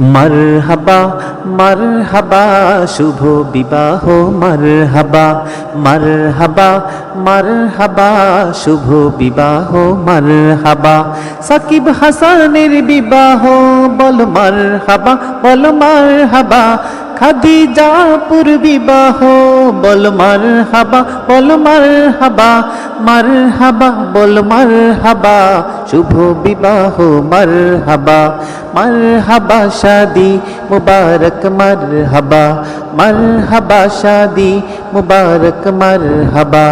মারহাবা মারহাবা শুভ বিবাহ মারহাবা মারহাবা মারহাবা শুভ বিবাহ মারহাবা সাকিব হাসানের বিবাহ বল মারহাবা বল মারহাবা খাদিজাপুর বিবাহ বল মারহাবা বল মারহাবা মারহাবা বল মারহাবা শুভ বিবাহ মারহাবা মারহাবা শাদি মুবারক মারহাবা মারহাবা শাদি মুবারক মারহাবা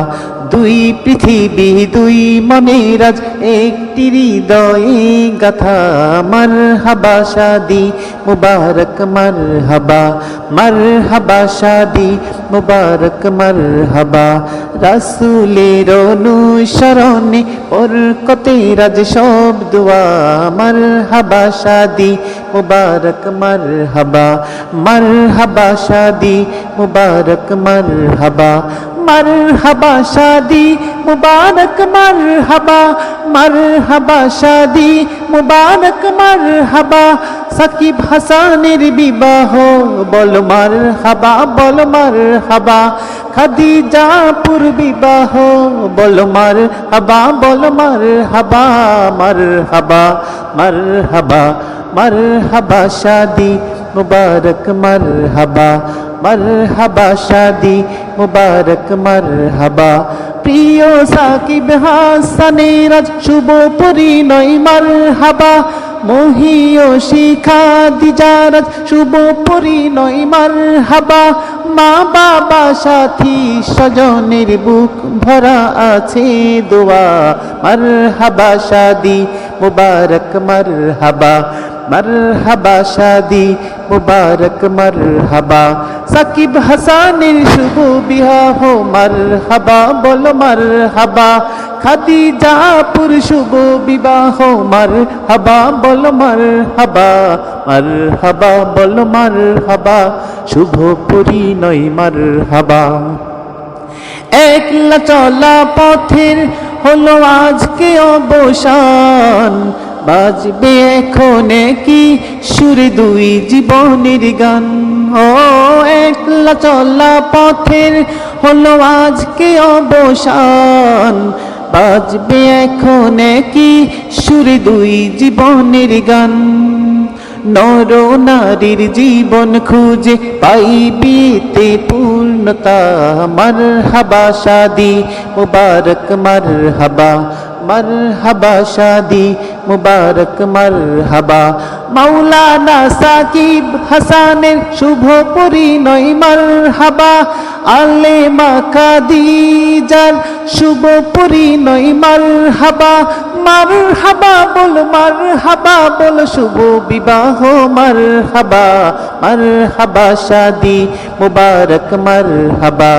দুই পৃথিবী দুই মনের আজ একটি হৃদয়ে গাথা মারহাবা শাদি মুবারক মারহাবা মারহাবা শাদি মুবারক মারহাবা রাসূলের অনুসরণে বরকতে রাজ সব দুয়া মারহাবা শাদি মুবারক মারহাবা মারহাবা শাদি মুবারক মারহাবা মারহাবা শাদি মুবারক মারহাবা মারহাবা শাদি মুবারক মারহাবা সাকিব হাসানের বিবাহ বল মারহাবা বল মারহাবা খাদিজাপুর বিবাহ বল মারহাবা বল মারহাবা মারহাবা মারহাবা মারহাবা শাদি মুবারক মারহাবা মারহাবা শাদি মুবারক মারহাবা প্রিয় সাকিব হাসানের আজ শুভ পরিণয় মারহাবা মহিয়সী খাদিজার আজ শুভ পরিণয় মারহাবা মা বাবা সাথী স্বজনের বুক ভরা আছে দোয়া মারহাবা শাদি মুবারক মারহাবা মারহাবা শাদি মুবারক মারহাবা সাকিব হাসানের শুভ বিবাহ মারহাবা বল মারহাবা খাদিজাপুর শুভ বিবাহ মারহাবা বল মারহাবা মারহাবা বল মারহাবা শুভ পরিণয় মারহাবা একলা চলা পথের হলো আজকে অবসান বাজবে এখন কি সুরে দুই জীবনের গান ও একলা চলা পথের হলো আজকে অবসান বাজবে এখন কি সুরে দুই জীবনের গান নর নারীর জীবন খুঁজে পাইবিতে পূর্ণতা মারহাবা শাদি মুবারক মারহাবা মারহাবা শাদি মুবারক মারহাবা মাওলানা সাকিব হাসানের শুভ পরিণয় মারহাবা আলেমা খাদিজার শুভ পরিণয় মারহাবা মারহাবা বল মারহাবা বল শুভ বিবাহ মারহাবা মারহাবা শাদি মুবারক মারহাবা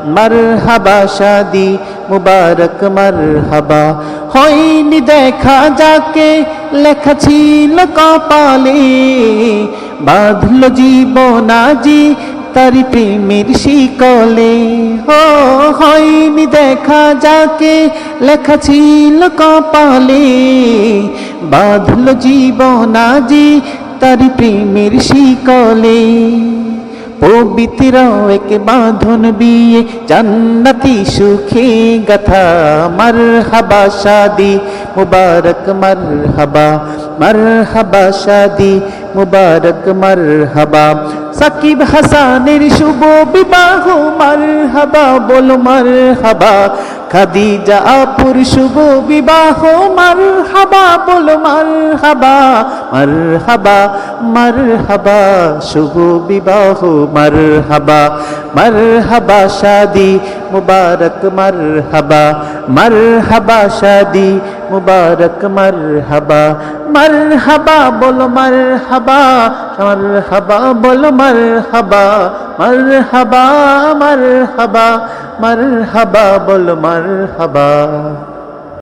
মারহাবা শাদি মুবারক মারহাবা হয়নি দেখা যাকে লেখা ছিল কপালে বাঁধল জীবন আজি তার প্রেমের শিকলে ও হয়নি দেখা যাকে লেখা ছিল কপালে বাঁধল জীবন আজি তার প্রেমের শিকলে পবিত্র এক বাঁধন বিয়ে জান্নাতি সুখে গাথা মারহাবা শাদি মুবারক মারহাবা মারহাবা শাদি মুবারক মারহাবা সাকিব হাসানের শুভ বিবাহ মারহাবা বল মারহাবা খাদিজাপুর শুভ বিবাহ মারহাবা বল মারহাবা মারহাবা মারহাবা শুভ বিবাহ মারহাবা মারহাবা শাদি মুবারক মারহাবা মারহাবা শাদি মুবারক মারহাবা মারহাবা বল মারহাবা মারহাবা বল মারহাবা মারহাবা মারহাবা মারহাবা বল মারহাবা